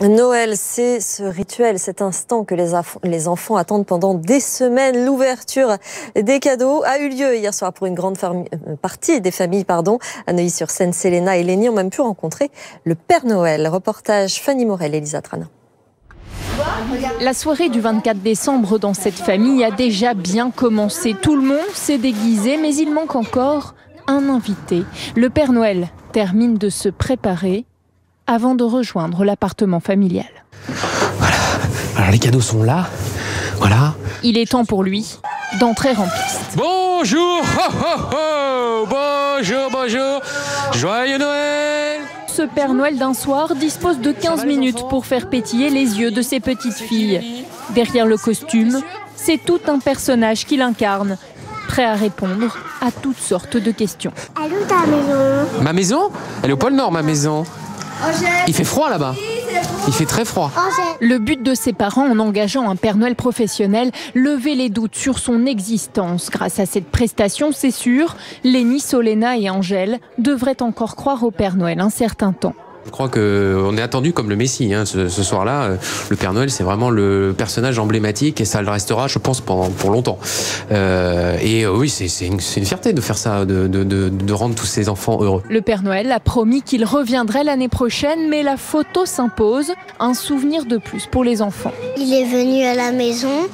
Noël, c'est ce rituel, cet instant que les enfants attendent pendant des semaines. L'ouverture des cadeaux a eu lieu hier soir pour une grande partie des familles. À Neuilly-sur-Seine, Selena et Lénie ont même pu rencontrer le Père Noël. Reportage Fanny Morel et Elisa Trana. La soirée du 24 décembre dans cette famille a déjà bien commencé. Tout le monde s'est déguisé, mais il manque encore un invité. Le Père Noël termine de se préparer avant de rejoindre l'appartement familial. Voilà, alors les cadeaux sont là, voilà. Il est temps pour lui d'entrer en piste. Bonjour, ho, ho, ho. Bonjour, joyeux Noël. Ce Père Noël d'un soir dispose de 15 minutes pour faire pétiller les yeux de ses petites filles. Derrière le costume, c'est tout un personnage qu'il incarne, prêt à répondre à toutes sortes de questions. Elle est où ta maison? Ma maison? Elle est au pôle Nord, ma maison. Il fait froid là-bas. Il fait très froid. Le but de ses parents en engageant un Père Noël professionnel, lever les doutes sur son existence. Grâce à cette prestation, c'est sûr, Lénie, Solena et Angèle devraient encore croire au Père Noël un certain temps. Je crois qu'on est attendu comme le Messie ce soir-là. Le Père Noël, c'est vraiment le personnage emblématique et ça le restera, je pense, pour longtemps. Oui, c'est une fierté de faire ça, de rendre tous ces enfants heureux. Le Père Noël a promis qu'il reviendrait l'année prochaine, mais la photo s'impose, un souvenir de plus pour les enfants. Il est venu à la maison,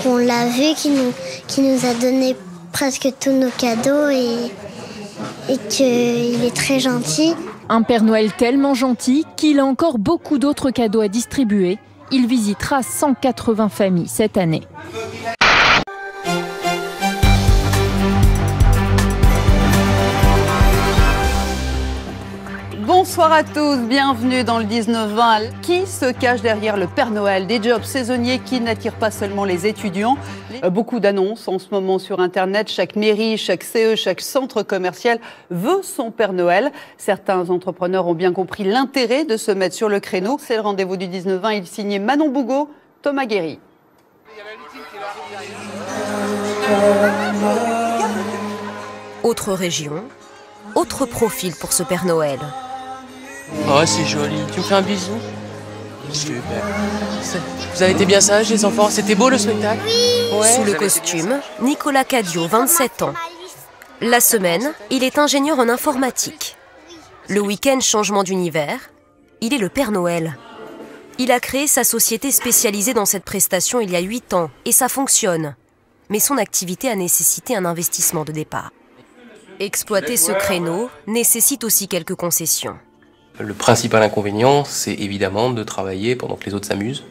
qu'on l'a vu, qui nous a donné presque tous nos cadeaux et qu'il est très gentil. Un Père Noël tellement gentil qu'il a encore beaucoup d'autres cadeaux à distribuer. Il visitera 180 familles cette année. Bonsoir à tous, bienvenue dans le 19-20. Qui se cache derrière le Père Noël? Des jobs saisonniers qui n'attirent pas seulement les étudiants. Beaucoup d'annonces en ce moment sur Internet. Chaque mairie, chaque CE, chaque centre commercial veut son Père Noël. Certains entrepreneurs ont bien compris l'intérêt de se mettre sur le créneau. C'est le rendez-vous du 19-20. Il signait Manon Bougot, Thomas Guéry. Autre région, autre profil pour ce Père Noël. Oh, c'est joli. Tu me fais un bisou? Super. Vous avez été bien sages, les enfants? C'était beau le spectacle? Oui. Ouais. Sous le costume, Nicolas Cadio, 27 ans. La semaine, il est ingénieur en informatique. Le week-end, changement d'univers, il est le Père Noël. Il a créé sa société spécialisée dans cette prestation il y a 8 ans et ça fonctionne. Mais son activité a nécessité un investissement de départ. Exploiter ce créneau nécessite aussi quelques concessions. Le principal inconvénient, c'est évidemment de travailler pendant que les autres s'amusent.